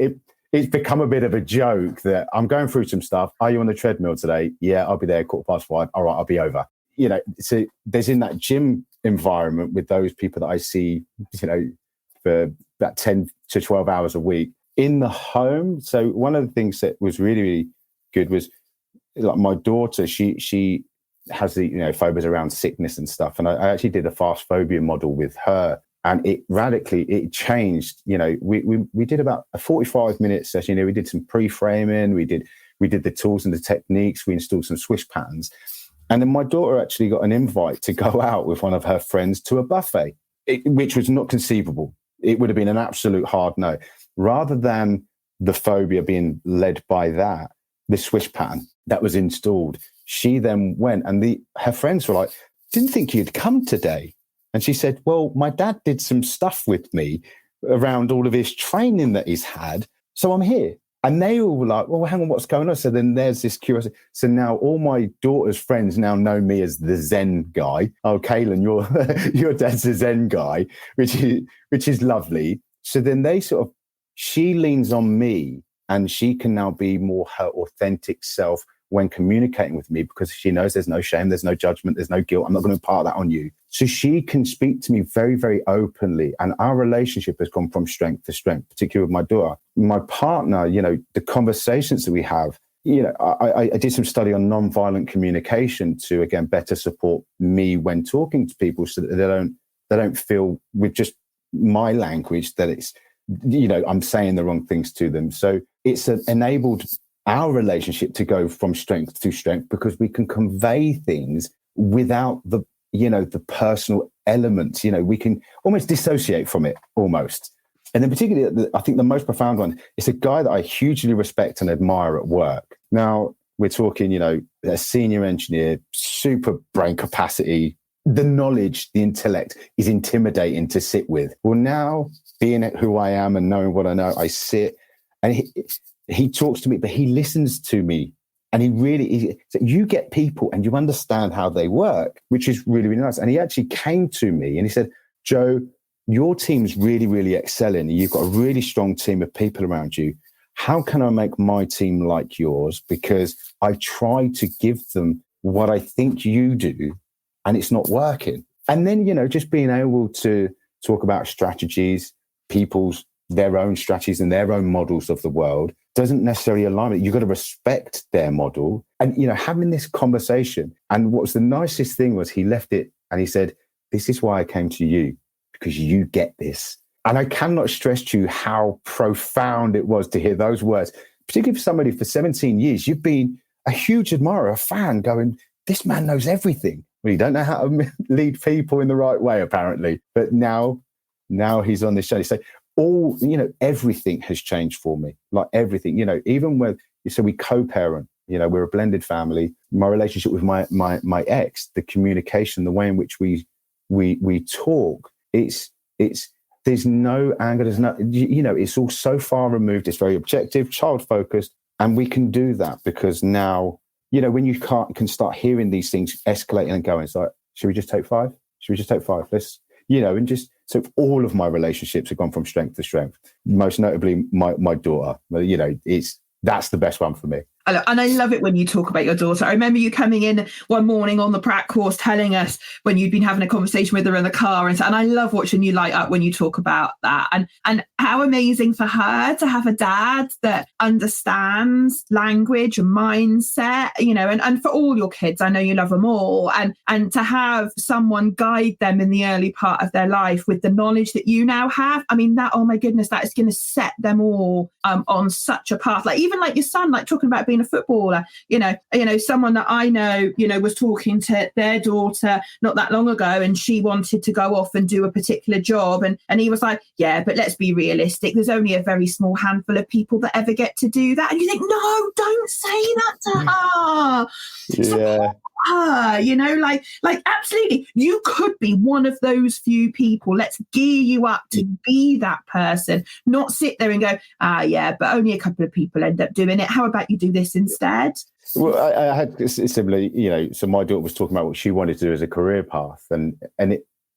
Speaker 2: it's become a bit of a joke that I'm going through some stuff. Are you on the treadmill today? Yeah, I'll be there at 5:15. All right, I'll be over. So there's in that gym environment with those people that I see, for about 10 to 12 hours a week. In the home, so one of the things that was really, really good was, like, my daughter, she has the phobias around sickness and stuff, and I actually did a fast phobia model with her, and it radically changed. We did about a 45-minute session. We did some pre-framing, we did the tools and the techniques, we installed some swish patterns, and then my daughter actually got an invite to go out with one of her friends to a buffet, which was not conceivable. It would have been an absolute hard no. Rather than the phobia being led by that, the swish pattern that was installed. She then went, and her friends were like, didn't think you'd come today. And she said, well, my dad did some stuff with me around all of his training that he's had, so I'm here. And they all were like, well, hang on, what's going on? So then there's this curiosity. So now all my daughter's friends now know me as the Zen guy. Oh, Kaylin, your dad's the Zen guy, which is lovely. So then she leans on me, and she can now be more her authentic self when communicating with me, because she knows there's no shame, there's no judgment, there's no guilt. I'm not going to impart that on you. So she can speak to me very, very openly. And our relationship has gone from strength to strength, particularly with my daughter. My partner, the conversations that we have, I did some study on nonviolent communication to, again, better support me when talking to people, so that they don't feel with just my language that it's, I'm saying the wrong things to them. So it's enabled our relationship to go from strength to strength, because we can convey things without the personal elements. We can almost dissociate from it almost. And then particularly, I think the most profound one is a guy that I hugely respect and admire at work. Now, we're talking, a senior engineer, super brain capacity, the knowledge, the intellect is intimidating to sit with. Well, now, being who I am and knowing what I know, I sit, and he talks to me, but he listens to me. And so you get people and you understand how they work, which is really, really nice. And he actually came to me and he said, Joe, your team's really, really excelling. You've got a really strong team of people around you. How can I make my team like yours? Because I try to give them what I think you do, and it's not working. And then, just being able to talk about strategies, their own strategies and their own models of the world doesn't necessarily align with it. You've got to respect their model. And, having this conversation. And what was the nicest thing was he left it and he said, this is why I came to you, because you get this. And I cannot stress to you how profound it was to hear those words, particularly for somebody for 17 years. You've been a huge admirer, a fan, going, this man knows everything. Well, you don't know how to lead people in the right way, apparently. But now he's on this show. So everything has changed for me, like everything, even so we co-parent, we're a blended family. My relationship with my ex, the communication, the way in which we talk, there's no anger, there's no, it's all so far removed. It's very objective, child focused. And we can do that because now, when you can start hearing these things escalating and going, it's like, should we just take 5? Should we just take 5? Let's, and just, so all of my relationships have gone from strength to strength, most notably my daughter. That's the best one for me.
Speaker 1: And I love it when you talk about your daughter. I remember you coming in one morning on the prac course telling us when you'd been having a conversation with her in the car. And I love watching you light up when you talk about that. And how amazing for her to have a dad that understands language and mindset, and for all your kids, I know you love them all. And to have someone guide them in the early part of their life with the knowledge that you now have. I mean, that, oh my goodness, that is going to set them all on such a path. Like even like your son, like talking about being a footballer, someone that I know, was talking to their daughter not that long ago, and she wanted to go off and do a particular job. And he was like, yeah, but let's be realistic. There's only a very small handful of people that ever get to do that. And you think, no, don't say that to her.
Speaker 2: Yeah.
Speaker 1: Like absolutely, you could be one of those few people. Let's gear you up to be that person, not sit there and go, yeah, but only a couple of people end up doing it. How about you do this instead?
Speaker 2: Well, I had similarly, so my daughter was talking about what she wanted to do as a career path, and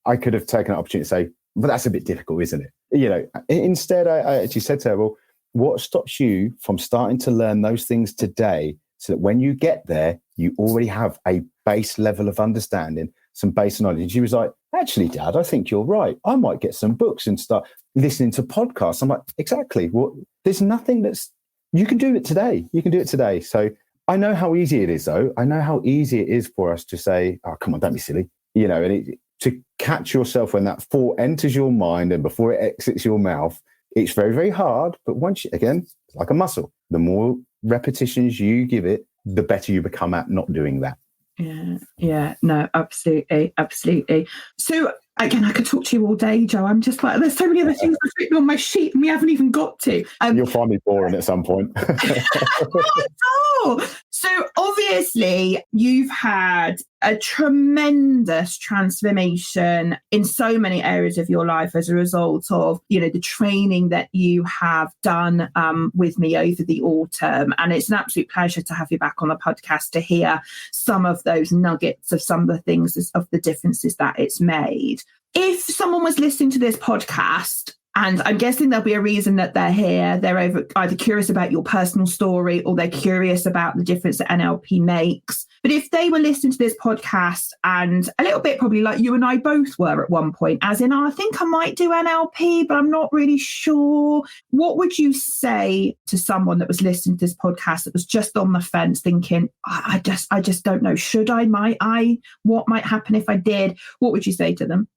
Speaker 2: I could have taken an opportunity to say, but that's a bit difficult, isn't it? Instead, I actually said to her, well, what stops you from starting to learn those things today, so that when you get there, you already have a base level of understanding, some base knowledge? And she was like, actually, Dad, I think you're right. I might get some books and start listening to podcasts. I'm like, exactly. Well, there's nothing you can do it today. You can do it today. So I know how easy it is, though. I know how easy it is for us to say, oh, come on, don't be silly. To catch yourself when that thought enters your mind and before it exits your mouth, it's very, very hard. But once again, it's like a muscle. The more repetitions you give it, the better you become at not doing that.
Speaker 1: Yeah, no, absolutely. So Again, I could talk to you all day, Joe. I'm just like, there's so many other things I've written on my sheet and we haven't even got to.
Speaker 2: You'll find me boring at some point.
Speaker 1: So obviously you've had a tremendous transformation in so many areas of your life as a result of, the training that you have done with me over the autumn. And it's an absolute pleasure to have you back on the podcast to hear some of those nuggets of some of the things, of the differences that it's made. If someone was listening to this podcast, and I'm guessing there'll be a reason that they're here, they're either curious about your personal story or they're curious about the difference that NLP makes. But if they were listening to this podcast and a little bit probably like you and I both were at one point, as in, I think I might do NLP, but I'm not really sure. What would you say to someone that was listening to this podcast that was just on the fence thinking, I just don't know. Should I, might I, what might happen if I did? What would you say to them?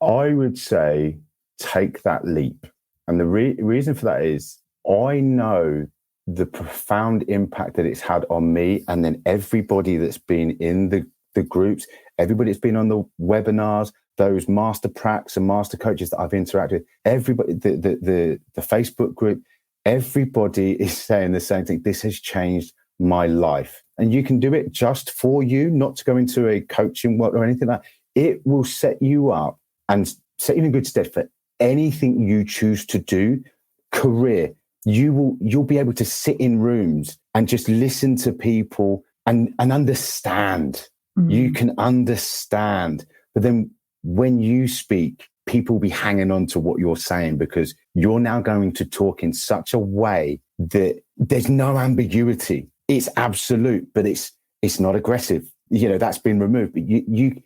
Speaker 2: I would say, take that leap. And the reason for that is I know the profound impact that it's had on me, and then everybody that's been in the groups, everybody that's been on the webinars, those master pracs and master coaches that I've interacted with, everybody, the Facebook group, everybody is saying the same thing. This has changed my life. And you can do it just for you, not to go into a coaching world or anything like that. It will set you up and set you in good stead for anything you choose to do. Career, you'll be able to sit in rooms and just listen to people and understand. Mm-hmm. You can understand. But then when you speak, people will be hanging on to what you're saying, because you're now going to talk in such a way that there's no ambiguity. It's absolute, but it's not aggressive. That's been removed. But you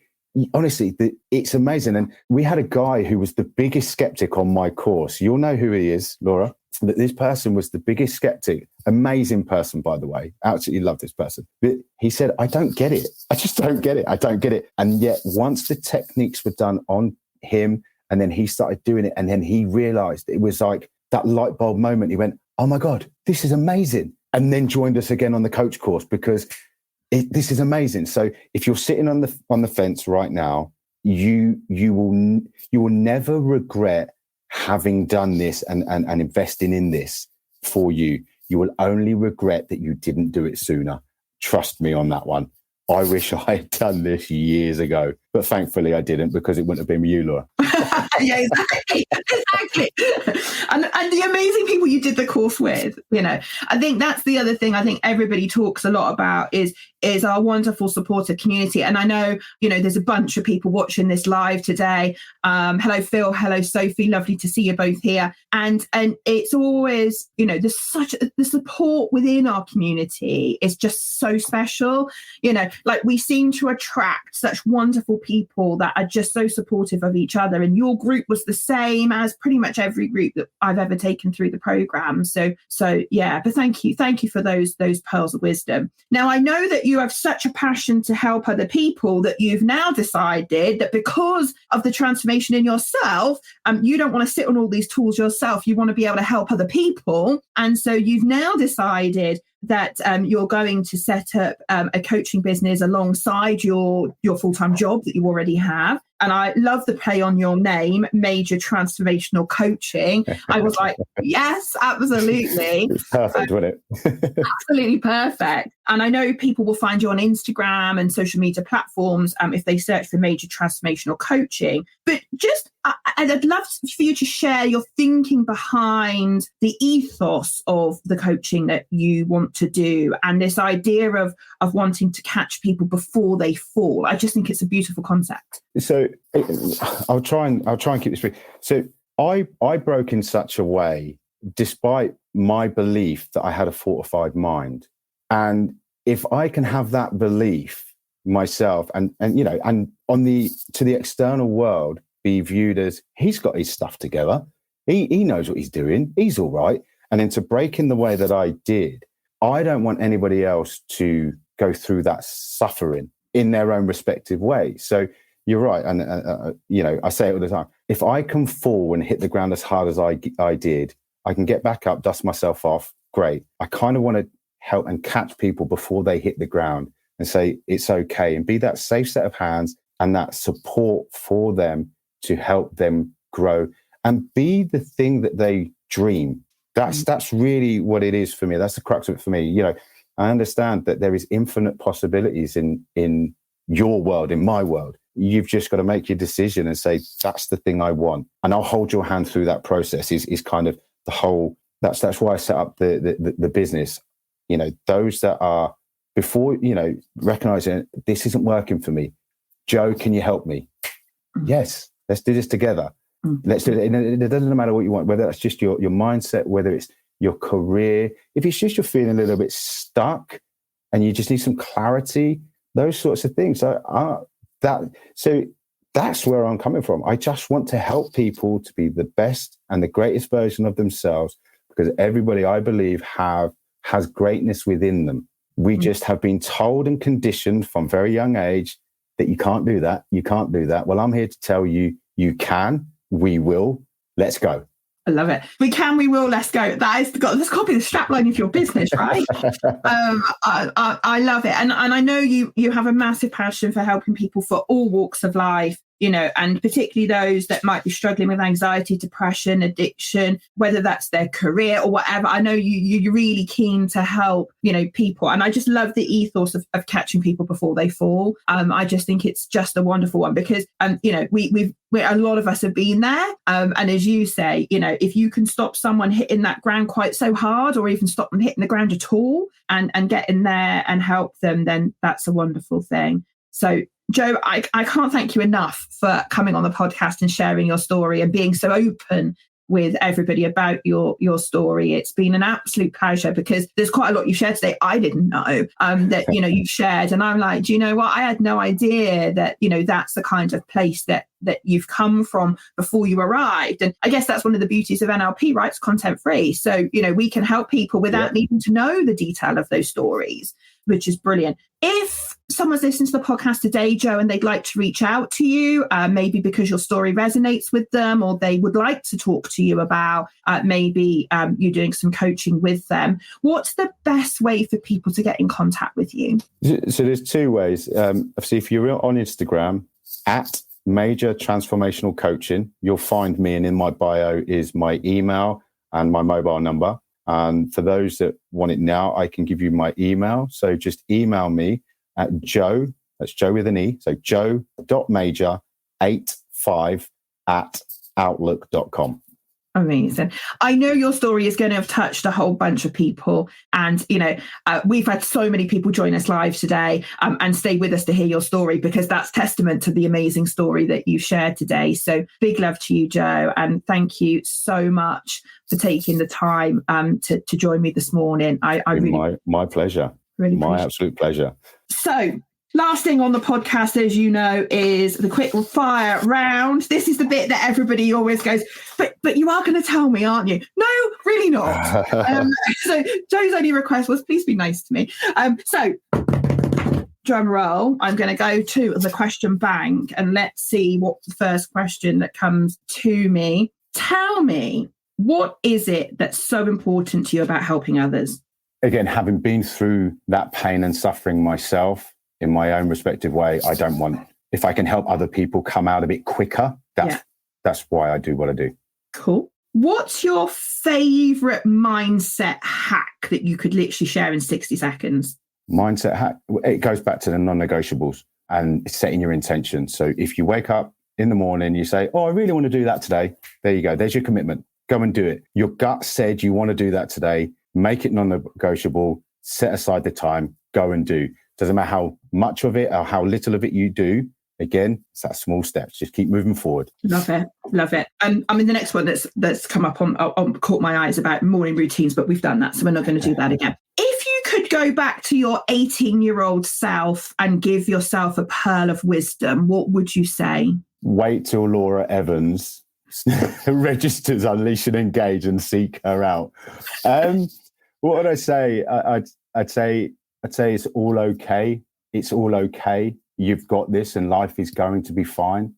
Speaker 2: honestly, it's amazing. And we had a guy who was the biggest skeptic on my course. You'll know who he is, Laura. But this person was the biggest skeptic. Amazing person, by the way. Absolutely love this person. But he said, I don't get it. I just don't get it. I don't get it. And yet once the techniques were done on him, and then he started doing it, and then he realized it was like that light bulb moment. He went, oh my God, this is amazing. And then joined us again on the coach course, because this is amazing. So if you're sitting on the fence right now, you will never regret having done this and investing in this for you. You will only regret that you didn't do it sooner. Trust me on that one. I wish I had done this years ago, but thankfully I didn't, because it wouldn't have been you, Laura.
Speaker 1: Yeah, exactly. And the amazing people you did the course with, I think that's the other thing I think everybody talks a lot about is our wonderful supportive community. And I know, there's a bunch of people watching this live today. Hello, Phil. Hello, Sophie. Lovely to see you both here. And it's always, there's the support within our community is just so special. Like we seem to attract such wonderful people that are just so supportive of each other. And your group was the same as pretty much every group that I've ever taken through the program. So yeah, but thank you for those pearls of wisdom. Now, I know that you have such a passion to help other people that you've now decided that because of the transformation in yourself, you don't want to sit on all these tools yourself. You want to be able to help other people. And so you've now decided that you're going to set up a coaching business alongside your full-time job that you already have. And I love the play on your name, Major Transformational Coaching. I was like, yes, absolutely.
Speaker 2: It's perfect, wasn't it?
Speaker 1: Absolutely perfect. And I know people will find you on Instagram and social media platforms if they search for Major Transformational Coaching. But just, I'd love for you to share your thinking behind the ethos of the coaching that you want to do, and this idea of wanting to catch people before they fall. I just think it's a beautiful concept.
Speaker 2: So I'll try and keep this brief. So I broke in such a way, despite my belief that I had a fortified mind. And if I can have that belief myself and on to the external world be viewed as he's got his stuff together, he knows what he's doing, he's all right. And then to break in the way that I did, I don't want anybody else to go through that suffering in their own respective way. So you're right. And, I say it all the time. If I can fall and hit the ground as hard as I did, I can get back up, dust myself off. Great. I kind of want to help and catch people before they hit the ground and say, it's okay, and be that safe set of hands and that support for them to help them grow and be the thing that they dream. That's really what it is for me. That's the crux of it for me. You know, I understand that there is infinite possibilities in your world, in my world. You've just got to make your decision and say, that's the thing I want. And I'll hold your hand through that process is kind of the whole, that's why I set up the business. You know, those that are before, you know, recognizing this isn't working for me. Joe, can you help me? Yes, let's do this together. Let's do it. It doesn't matter what you want, whether that's just your mindset, whether it's your career. If it's just you're feeling a little bit stuck and you just need some clarity, those sorts of things. So that's where I'm coming from. I just want to help people to be the best and the greatest version of themselves, because everybody, I believe, has greatness within them. We just have been told and conditioned from very young age that you can't do that. You can't do that. Well, I'm here to tell you, you can. We will. Let's go.
Speaker 1: I love it. We can, we will, let's go. That's got to be the strapline of your business, right? I love it. And I know you have a massive passion for helping people for all walks of life, you know, and particularly those that might be struggling with anxiety, depression, addiction, whether that's their career or whatever. I know you're really keen to help, you know, people. And I just love the ethos of catching people before they fall. I just think it's just a wonderful one because, you know, we've a lot of us have been there. And as you say, you know, if you can stop someone hitting that ground quite so hard or even stop them hitting the ground at all and get in there and help them, then that's a wonderful thing. So, Joe, I can't thank you enough for coming on the podcast and sharing your story and being so open with everybody about your story. It's been an absolute pleasure because there's quite a lot you shared today I didn't know that, you know, you've shared. And I'm like, do you know what? I had no idea that, you know, that's the kind of place that you've come from before you arrived. And I guess that's one of the beauties of NLP, right? It's content free. So, you know, we can help people without needing to know the detail of those stories, which is brilliant. If someone's listening to the podcast today, Joe, and they'd like to reach out to you, maybe because your story resonates with them, or they would like to talk to you about maybe you doing some coaching with them, what's the best way for people to get in contact with you?
Speaker 2: So there's two ways. Obviously, if you're on Instagram, at Major Transformational Coaching, you'll find me, and in my bio is my email and my mobile number. And for those that want it now, I can give you my email. So just email me at Joe, that's Joe with an E, so joe.major85@outlook.com.
Speaker 1: Amazing. I know your story is going to have touched a whole bunch of people. And, you know, we've had so many people join us live today and stay with us to hear your story, because that's testament to the amazing story that you've shared today. So big love to you, Joe. And thank you so much for taking the time to join me this morning. I really,
Speaker 2: my pleasure.
Speaker 1: Really
Speaker 2: my absolute pleasure.
Speaker 1: So, last thing on the podcast, as you know, is the quick fire round. This is the bit that everybody always goes, but you are going to tell me, aren't you? No, really not. So Joe's only request was, please be nice to me. So drum roll, I'm going to go to the question bank and let's see what the first question that comes to me. Tell me, what is it that's so important to you about helping others?
Speaker 2: Again, having been through that pain and suffering myself, in my own respective way, I don't want, if I can help other people come out a bit quicker, that's why I do what I do.
Speaker 1: Cool. What's your favorite mindset hack that you could literally share in 60 seconds?
Speaker 2: Mindset hack, it goes back to the non-negotiables and setting your intention. So if you wake up in the morning, you say, oh, I really want to do that today. There you go. There's your commitment. Go and do it. Your gut said you want to do that today. Make it non-negotiable. Set aside the time. Go and do. Doesn't matter how much of it or how little of it you do. Again, it's that small steps. Just keep moving forward.
Speaker 1: Love it. Love it. I mean, the next one that's come up on caught my eyes about morning routines, but we've done that, so we're not going to do that again. If you could go back to your 18-year-old self and give yourself a pearl of wisdom, what would you say?
Speaker 2: Wait till Laura Evans registers Unleash and Engage and seek her out. What would I say? I'd say it's all okay. It's all okay. You've got this and life is going to be fine.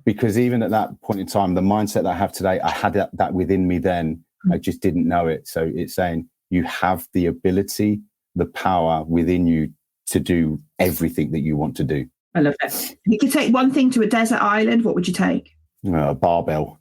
Speaker 2: Because even at that point in time, the mindset that I have today, I had that within me then. I just didn't know it. So it's saying you have the ability, the power within you to do everything that you want to do.
Speaker 1: I love it. If you could take one thing to a desert island, what would you take?
Speaker 2: A barbell.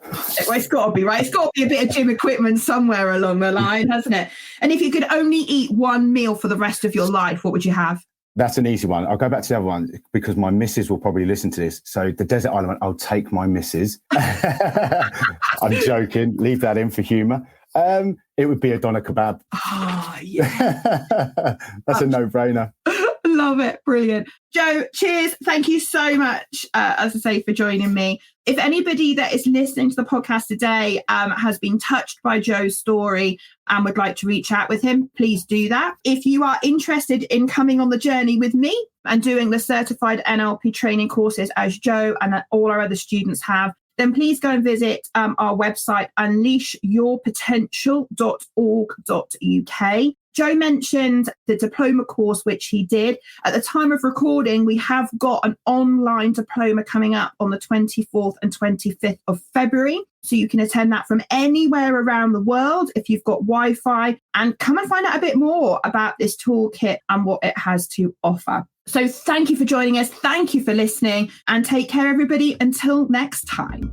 Speaker 1: Well, it's got to be, right? It's got to be a bit of gym equipment somewhere along the line, hasn't it? And if you could only eat one meal for the rest of your life, what would you have?
Speaker 2: That's an easy one. I'll go back to the other one because my missus will probably listen to this. So the desert island one, I'll take my missus. I'm joking. Leave that in for humour. It would be a doner kebab.
Speaker 1: Oh, yeah.
Speaker 2: That's a no-brainer.
Speaker 1: Love it. Brilliant. Joe, cheers. Thank you so much, as I say, for joining me. If anybody that is listening to the podcast today has been touched by Joe's story and would like to reach out with him, please do that. If you are interested in coming on the journey with me and doing the certified NLP training courses as Joe and all our other students have, then please go and visit our website, unleashyourpotential.org.uk. Joe mentioned the diploma course, which he did. At the time of recording, we have got an online diploma coming up on the 24th and 25th of February. So you can attend that from anywhere around the world if you've got Wi-Fi, and come and find out a bit more about this toolkit and what it has to offer. So thank you for joining us. Thank you for listening, and take care, everybody. Until next time.